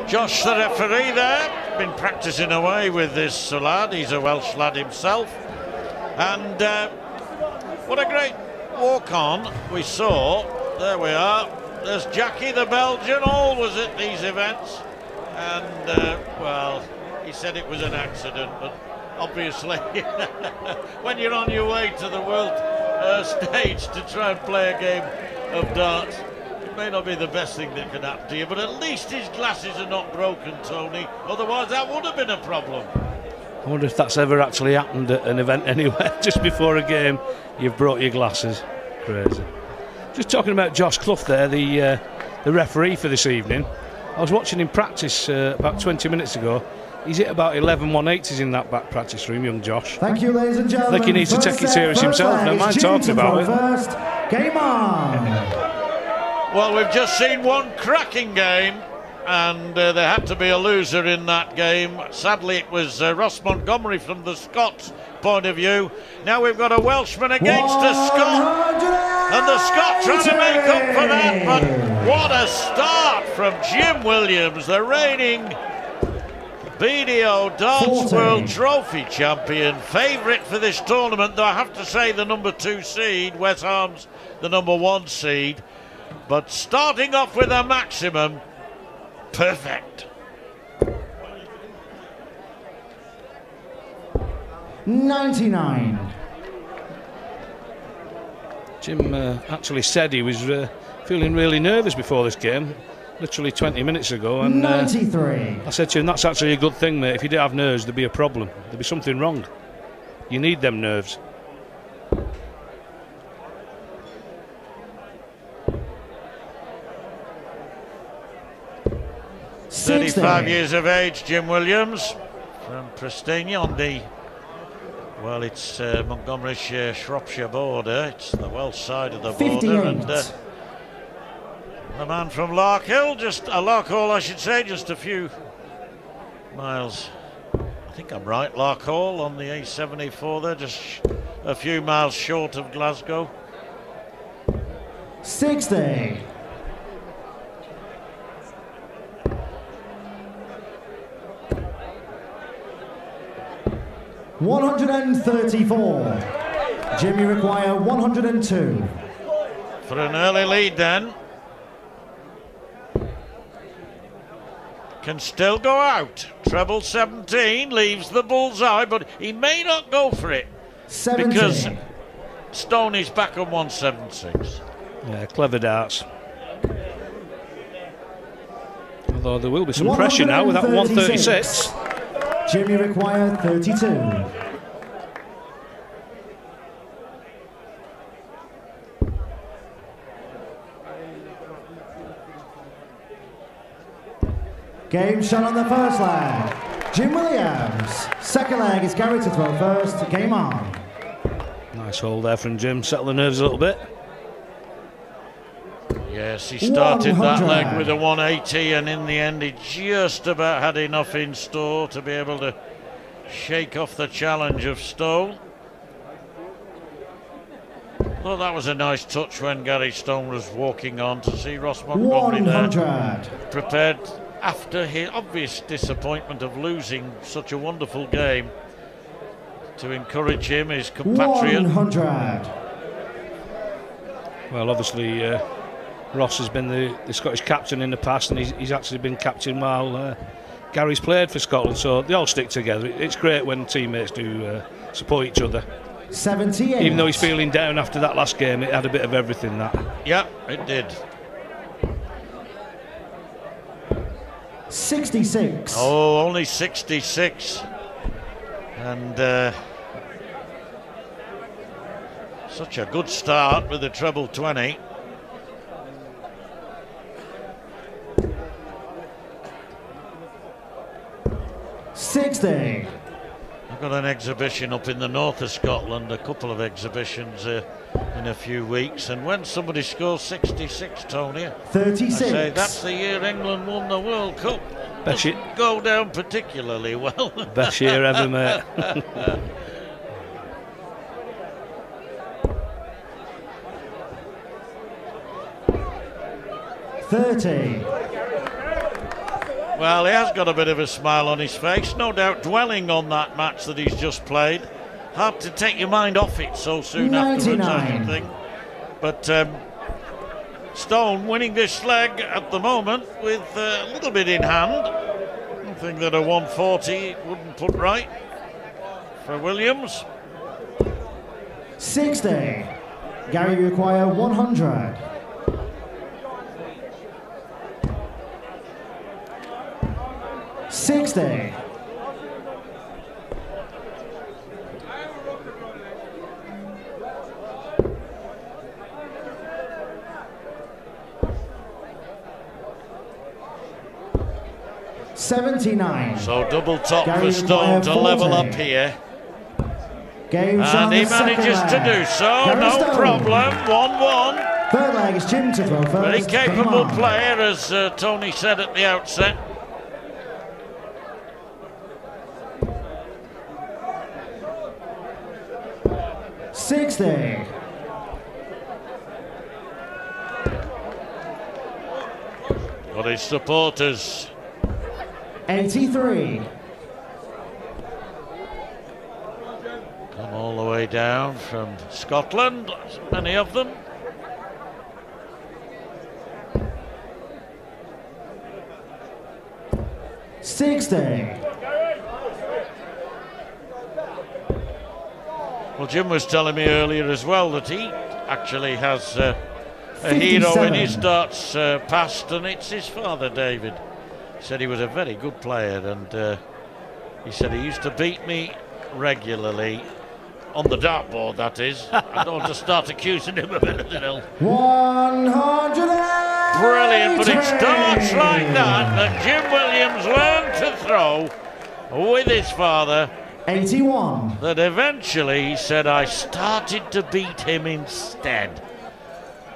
Josh, the referee there, been practicing away with this lad. He's a Welsh lad himself. And what a great walk-on we saw. There we are. There's Jackie, the Belgian, always at these events. And, well, he said it was an accident, but obviously, when you're on your way to the world stage to try and play a game of darts, it may not be the best thing that could happen to you, but at least his glasses are not broken, Tony. Otherwise, that would have been a problem. I wonder if that's ever actually happened at an event anywhere. Just before a game, you've brought your glasses. Crazy. Just talking about Josh Clough there, the referee for this evening. I was watching him practice about 20 minutes ago. He's hit about 11 180s in that back practice room, young Josh. Thank you, ladies and gentlemen. I think he needs to take it serious himself. Never mind talking about it. First, game on. Well, we've just seen one cracking game, and there had to be a loser in that game. Sadly, it was Ross Montgomery from the Scots' point of view. Now we've got a Welshman against a Scot, and the Scot trying to make up for that. But what a start from Jim Williams, the reigning BDO Darts World Trophy champion, favourite for this tournament, though I have to say the number 2 seed, Wes Harms, the number 1 seed. But starting off with a maximum, perfect. 99. Jim actually said he was feeling really nervous before this game, literally 20 minutes ago. And 93. I said to him, that's actually a good thing, mate. If you didn't have nerves, there'd be a problem. There'd be something wrong. You need them nerves. 35 years of age, Jim Williams from Pristine on the, well, it's Montgomeryshire, Shropshire border. It's the Welsh side of the border. 58. And the man from Larkhill, Larkhall, I should say, just a few miles. I think I'm right, Larkhall on the A74 there, just a few miles short of Glasgow. 60. 134. Jimmy require 102. For an early lead then. Can still go out. Treble 17 leaves the bullseye, but he may not go for it 70. because Stone is back on 176. Yeah, clever darts. Although there will be some pressure now with that 136. Jimmy required 32. Game shot on the first leg. Jim Williams. Second leg is Gary to throw first. Game on. Nice hold there from Jim. Settle the nerves a little bit. Yes, he started 100. that leg with a 180, and in the end he just about had enough in store to be able to shake off the challenge of Stone. Well, that was a nice touch when Gary Stone was walking on to see Ross Montgomery 100. there, prepared after his obvious disappointment of losing such a wonderful game, to encourage him, his compatriot. 100. Well, obviously Ross has been the Scottish captain in the past, and he's actually been captain while Gary's played for Scotland, so they all stick together. It's great when teammates do support each other. 78. Even though he's feeling down after that last game, it had a bit of everything, that. Yeah, it did. 66. Oh, only 66. And such a good start with the treble 20. $60. I've got an exhibition up in the north of Scotland, a couple of exhibitions in a few weeks, and when somebody scores 66, Tony, 36. I say that's the year England won the World Cup. Doesn't go down particularly well. Best year ever, mate. 30. Well, he has got a bit of a smile on his face, no doubt dwelling on that match that he's just played. Hard to take your mind off it so soon afterwards, I should think. But Stone winning this leg at the moment with a little bit in hand. I think that a 140 wouldn't put right for Williams. 60. Gary, you require 100. $60. $79. So double top for Stone to level up here. Game and he manages to do so, no problem. 1-1. Third leg is Jim to throw first. Very capable player, as Tony said at the outset. $60. Got his supporters. 83. Come all the way down from Scotland, many of them. $60. Well, Jim was telling me earlier as well that he actually has a hero in his darts past, and it's his father, David. He said he was a very good player, and he said he used to beat me regularly on the dartboard, that is. I don't want to start accusing him of anything else. 100. Brilliant, but it's darts like that Jim Williams learned to throw with his father. 81. That eventually, he said, I started to beat him instead.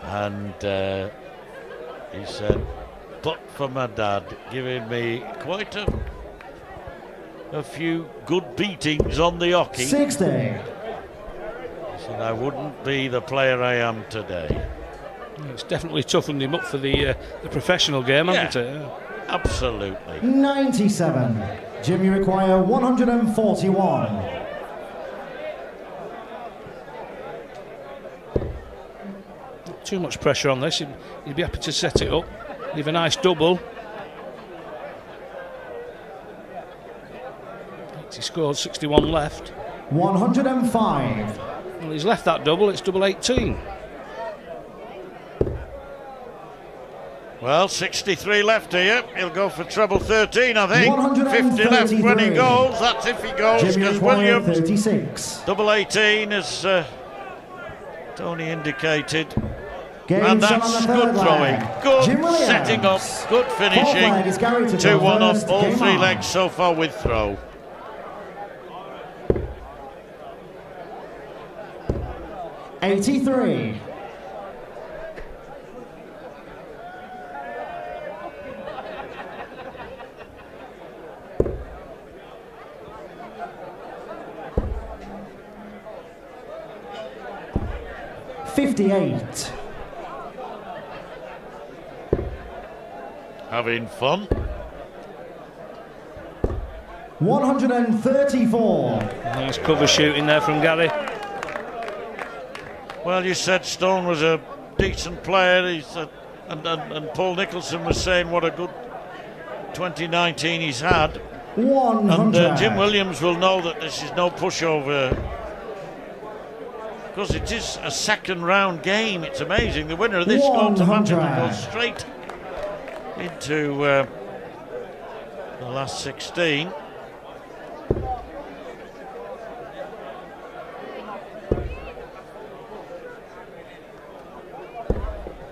And he said, but for my dad giving me quite a few good beatings on the hockey. 60. He said, I wouldn't be the player I am today. It's definitely toughened him up for the professional game, hasn't it? Yeah, absolutely. 97. Jim, you require 141. Not too much pressure on this. He'd be happy to set it up. Leave a nice double. He scored 61 left. 105. Well, he's left that double. It's double 18. Well, 63 left here. He'll go for treble 13, I think. 50 left 133. when he goes. That's if he goes, because Williams, 36. double 18, as Tony indicated. Game And shot that's on the good third throwing, leg. good Jim Williams. setting up, good Fourth leg finishing. is Gary to throw 2-1 first. up, all Game three on. legs so far with throw. $83. $58. Having fun. 134. Nice cover shooting there from Gary. Well, you said Stone was a decent player. He said, and Paul Nicholson was saying what a good 2019 he's had. 100. And Jim Williams will know that this is no pushover, because it is a second round game. It's amazing. The winner of this automatically goes straight into the last 16.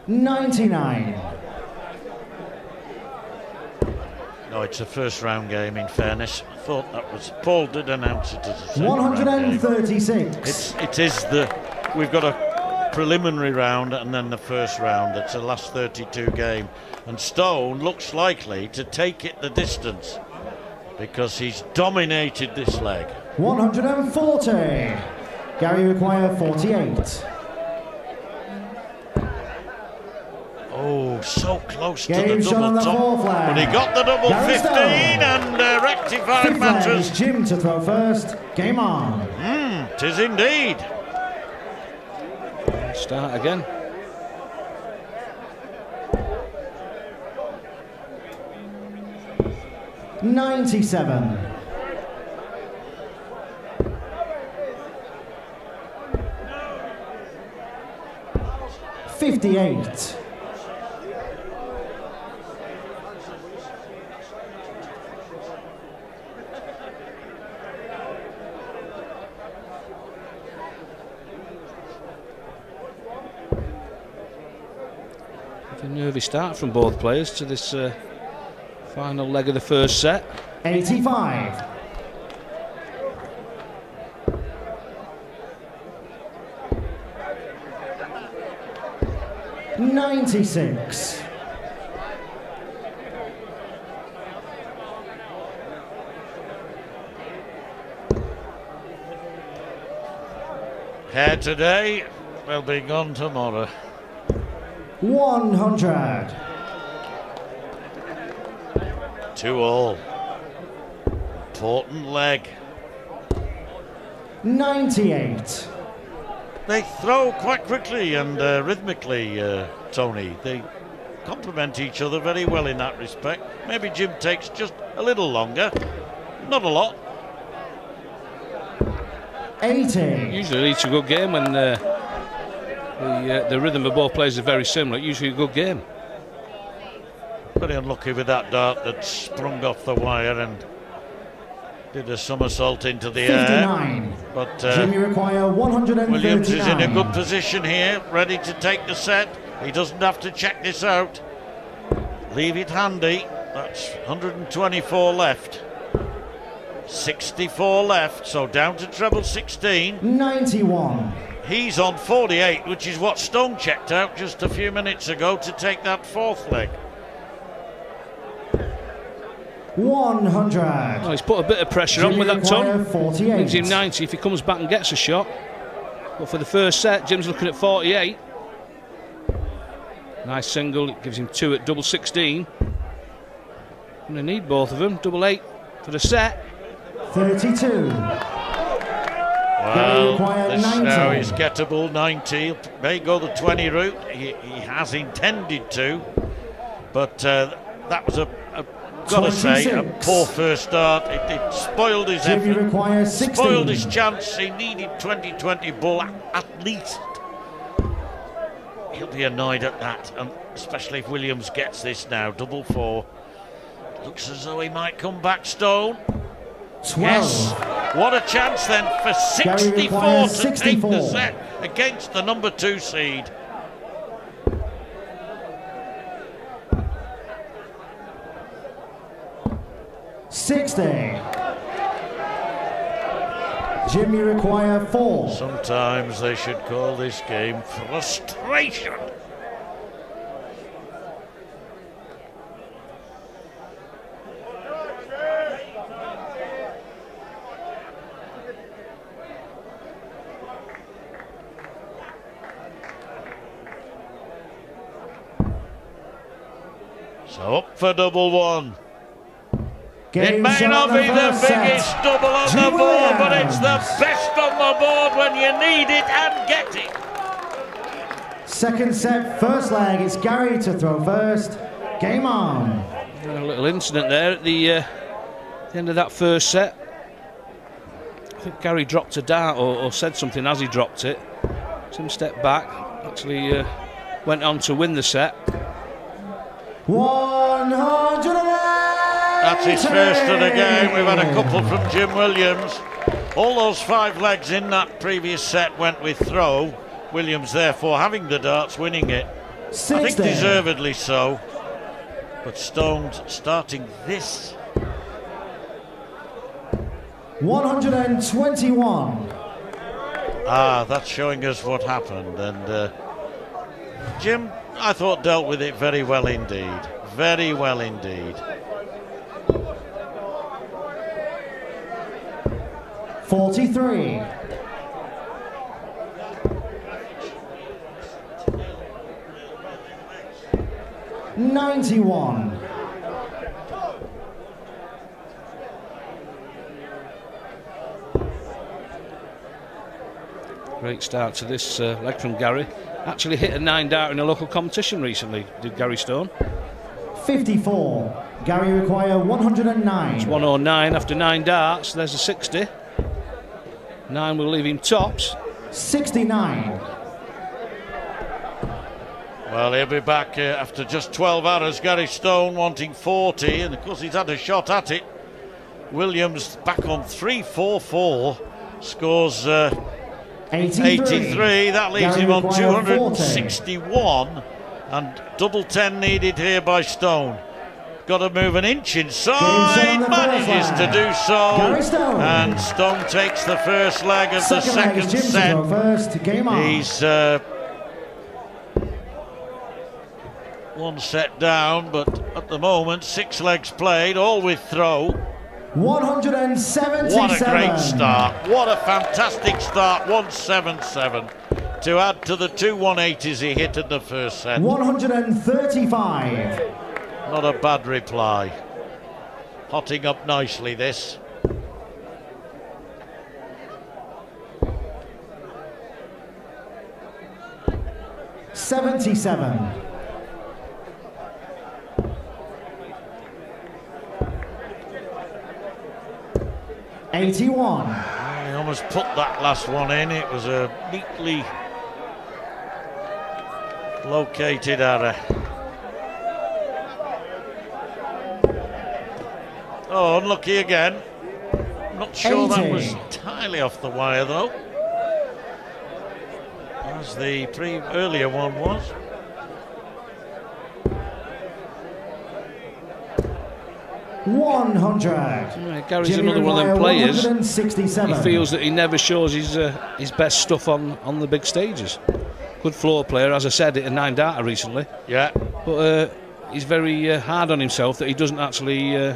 $99. No, it's a first round game, in fairness. I thought that was, Paul did announce it as a second round game. 136. It is we've got a preliminary round and then the first round. It's the last 32 game. And Stone looks likely to take it the distance, because he's dominated this leg. 140. Gary require 48. Oh, Oh, so close to Game the shot on double the top. fourth leg. But he got the double Gary 15 Stone. and rectified Fifth leg matters. is Jim to throw first. Game on. 'Tis indeed. Start again. $97. $58. A nervy start from both players to this final leg of the first set. 85. $96. Here today, will be gone tomorrow. 100. 2-all. Important leg. 98. They throw quite quickly and rhythmically, Tony. They complement each other very well in that respect. Maybe Jim takes just a little longer. Not a lot. 80. Usually leads to a good game when the rhythm of both players is very similar. Usually a good game. Very unlucky with that dart that sprung off the wire and did a somersault into the 59. air. But Jimmy require 139. Williams is in a good position here, ready to take the set. He doesn't have to check this out. Leave it handy. That's 124 left. 64 left, so down to treble 16. 91. He's on 48, which is what Stone checked out just a few minutes ago to take that fourth leg. 100. Well, he's put a bit of pressure on with that ton. 48. Gives him 90 if he comes back and gets a shot. But for the first set, Jim's looking at 48. Nice single, it gives him 2 at double 16. Gonna need both of them, double 8 for the set. 32. Well, this now is gettable, 90. May go the 20 route. He has intended to, but that was gotta say, a poor first start. It spoiled his Jimmy effort, requires 16. spoiled his chance. He needed 20-20 ball at least. He'll be annoyed at that, and especially if Williams gets this now, double 4. Looks as though he might come back, Stone. 12. Yes, what a chance then for 64 to 64. take the set against the number 2 seed. $60. Jimmy require 4. Sometimes they should call this game frustration. So up for double 1. It may not be the biggest double on the board, but it's the best on the board when you need it and get it. Second set, first leg. It's Gary to throw first. Game on. A little incident there at the end of that first set. I think Gary dropped a dart or said something as he dropped it. Tim stepped back, actually went on to win the set. 100. That's his first of the game. We've had a couple from Jim Williams. All those 5 legs in that previous set went with throw. Williams therefore having the darts, winning it. 60. I think deservedly so. But Stone's starting this. 121. That's showing us what happened. And Jim, I thought, dealt with it very well indeed. Very well indeed. 43. 91. Great start to this leg from Gary. Actually hit a 9 dart in a local competition recently, did Gary Stone. 54. Gary require 109. It's 109 after 9 darts. There's a 60. 9 will leave him tops. 69. Well, he'll be back after just 12 hours. Gary Stone wanting 40, and of course he's had a shot at it. Williams back on 344, scores 83. That leaves Gary him on require 261, and double 10 needed here by Stone. Got to move an inch inside, manages to do so, and Stone takes the first leg of the second set. He's one set down, but at the moment 6 legs played, all with throw. 177. What a great start, what a fantastic start. 177 to add to the 2 180s he hit in the first set. 135. Not a bad reply. Hotting up nicely, this. $77. 81. He almost put that last one in. It was a neatly located error. Oh, unlucky again. Not sure 80. that was entirely off the wire though, as the earlier one was. Yeah, Gary's another one of them players. He feels that he never shows his best stuff on the big stages. Good floor player, as I said, hit a 9 darter recently. Yeah. But he's very hard on himself that he doesn't actually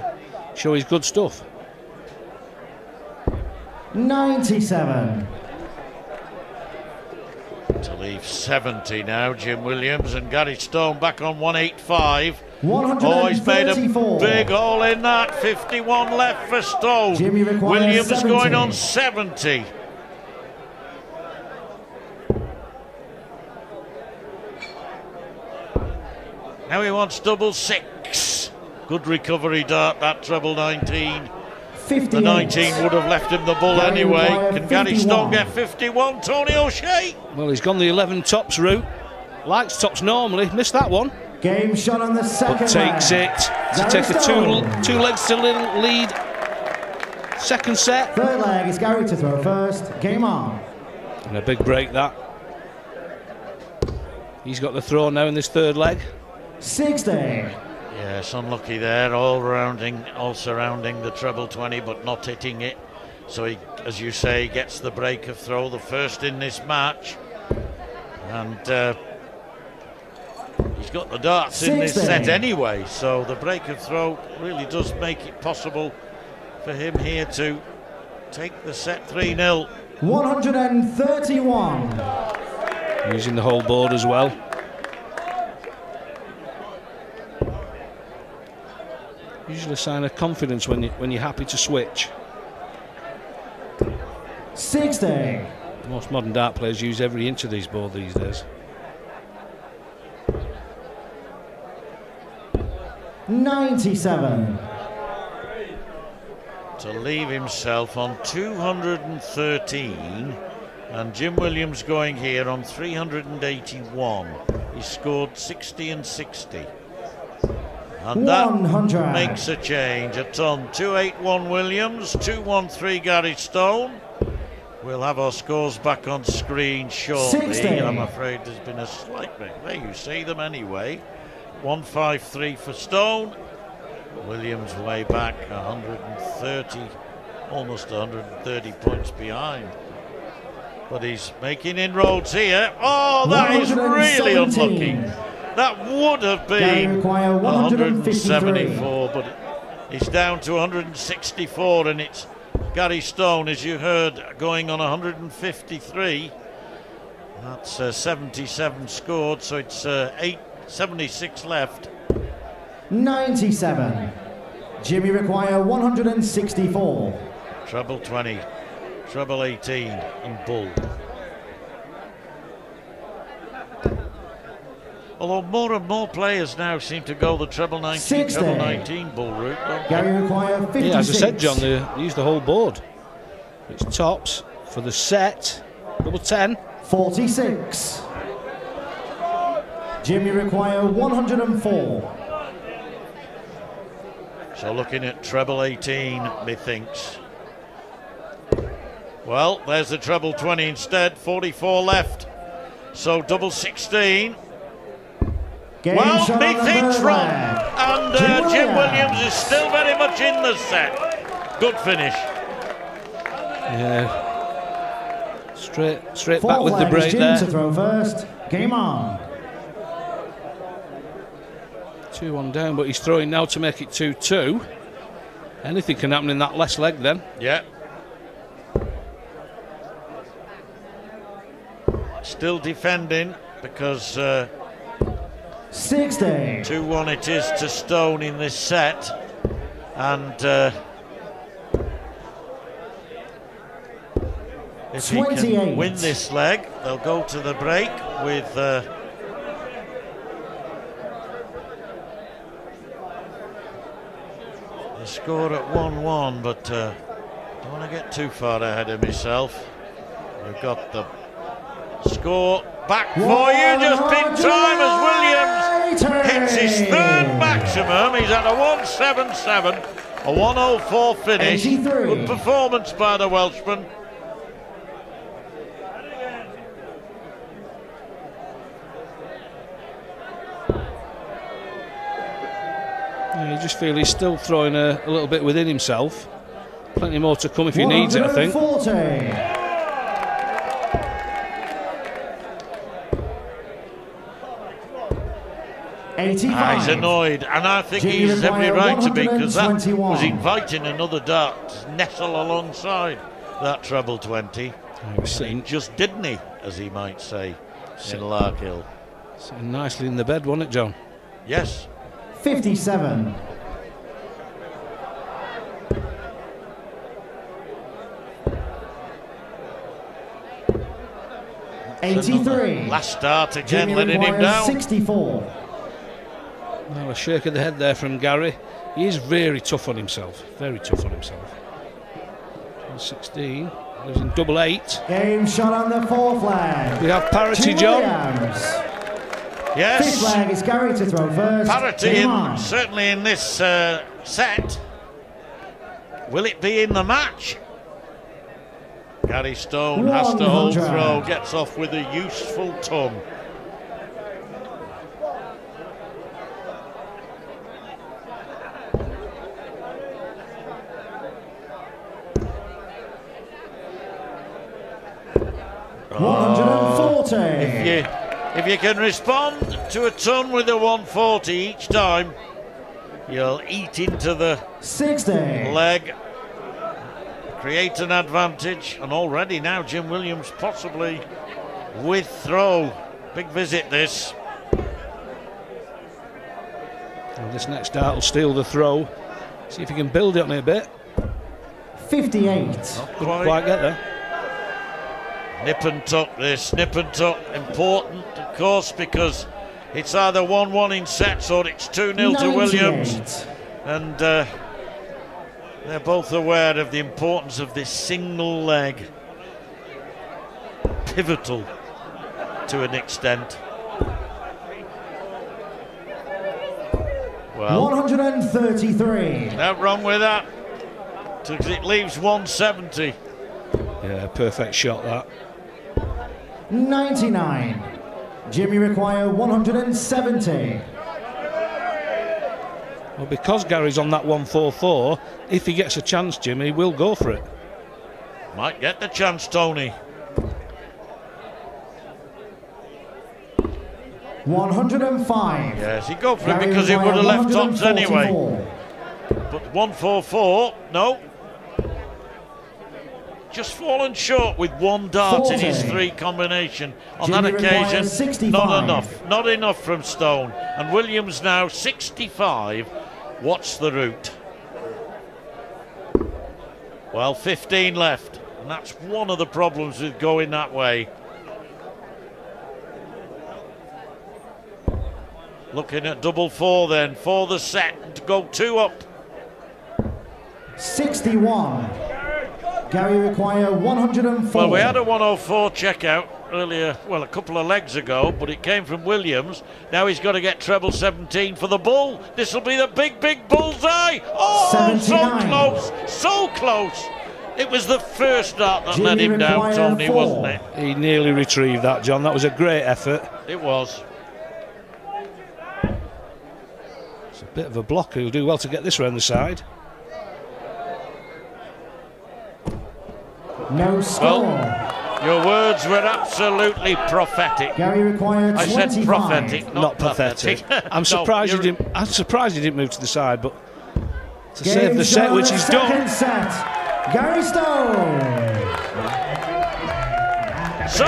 show his good stuff. 97. To leave 70 now, Jim Williams, and Gary Stone back on 185. 134. Oh, he's made a big hole in that. 51 left for Stone. Williams 70. going on 70. Now he wants double 6. Good recovery dart, that treble 19. 58. The 19 would have left him the bull Gary anyway. Maguire, Can Gary Stone 51. get 51? Tony O'Shea. Well, he's gone the 11 tops route. Likes tops normally, missed that one. Game shot on the second But takes leg. it to Gary take a Stone. two legs to lead. Second set. Third leg is Gary to throw first. Game on. And a big break that. He's got the throw now in this third leg. 60. Yes, unlucky there, all surrounding the treble 20, but not hitting it. So he, as you say, gets the break of throw, the first in this match. And he's got the darts in this 60. set anyway, so the break of throw really does make it possible for him here to take the set 3-0. 131. Using the whole board as well. Usually a sign of confidence when you're happy to switch. 60. Most modern dart players use every inch of these boards these days. 97. To leave himself on 213, and Jim Williams going here on 381. He scored 60 and 60. And that 100. makes a change. A ton. 281 Williams, 213 Gary Stone. We'll have our scores back on screen shortly. 60. I'm afraid there's been a slight break. There you see them anyway. 153 for Stone. Williams way back 130, almost 130 points behind. But he's making inroads here. Oh, that is really unlucky. That would have been 174, but he's down to 164, and it's Gary Stone, as you heard, going on 153. That's 77 scored, so it's 76 left. 97. Jimmy require 164. Treble 20, treble 18 and bull. Although more and more players now seem to go the treble 19, 60. treble 19 bull route. Gary require 56. Yeah, as I said, John, they use the whole board. It's tops for the set, double 10. 46. Jimmy require 104. So looking at treble 18, methinks. Well, there's the treble 20 instead, 44 left. So double 16. Game Well, shot on the methinks third wrong. leg. And Jim Williams is still very much in the set. Good finish. Yeah. Straight Fourth back with the leg is break Jim there. to throw first. Game on. 2-1 down, but he's throwing now to make it 2-2. Anything can happen in that last leg then. Yeah. Still defending because 60. 2-1 it is to Stone in this set. And if he 28. can win this leg, they'll go to the break with the score at 1-1, but don't want to get too far ahead of myself. We've got the score back for you just in time as Williams hits his third maximum. He's at a 177, a 104 finish. 83. Good performance by the Welshman. Yeah, you just feel he's still throwing a little bit within himself. Plenty more to come if he needs it, I think. 140. He's annoyed, and I think he's every right to be, because that was inviting another dart to nestle alongside that treble 20. And he just didn't he, as he might say in Larkhill. Sitting nicely in the bed, wasn't it, John? Yes. 57. Last start again, Jimmy letting him down. 64. Well, a shake of the head there from Gary. He is very tough on himself. Very tough on himself. 16. Lives in double 8. Game shot on the fourth flag. We have parity, John. Yes. Fifth flag is Gary to throw first. Parity certainly in this set. Will it be in the match? Gary Stone has to hold throw, gets off with a useful ton. Oh, 140. If you can respond to a ton with a 140 each time, you'll eat into the 60. leg, create an advantage, and already now Jim Williams possibly with throw. Big visit this. And this next dart will steal the throw. See if he can build it on it a bit. 58. Couldn't quite get there. Nip and tuck this, nip and tuck, important of course, because it's either 1-1 in sets or it's 2-0 to Williams. And they're both aware of the importance of this single leg. Pivotal to an extent. Well, 133. not wrong with that, because it leaves 170. Yeah, perfect shot that. 99. Jimmy require 170. Well, because Gary's on that 144, if he gets a chance, Jimmy, he will go for it. Might get the chance, Tony. 105. Yes, he'd go for it because he would have left tops anyway. But 144, no. just fallen short with one dart in his 3 combination. On that occasion, not enough from Stone. And Williams now 65. What's the route? Well, 15 left, and that's one of the problems with going that way. Looking at double 4 then for the set to go 2 up. 61. Gary require 104. Well, we had a 104 checkout earlier, well, a couple of legs ago, but it came from Williams. Now he's got to get treble 17 for the bull. This will be the big bullseye. Oh, 79. So close, so close. It was the first dart that let him down, Tony, wasn't it? He nearly retrieved that, John. That was a great effort. It was. It's a bit of a block. He'll do well to get this round the side. No score. Well, your words were absolutely prophetic. Gary required 25. I said prophetic, not pathetic. I'm No, surprised he didn't move to the side, but to save the set, which he's done. Set. Gary Stone. So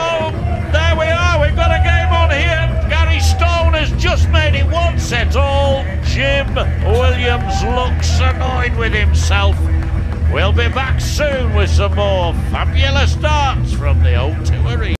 there we are. We've got a game on here. Gary Stone has just made it 1 set all. Jim Williams looks annoyed with himself. We'll be back soon with some more fabulous darts from the O2 Arena.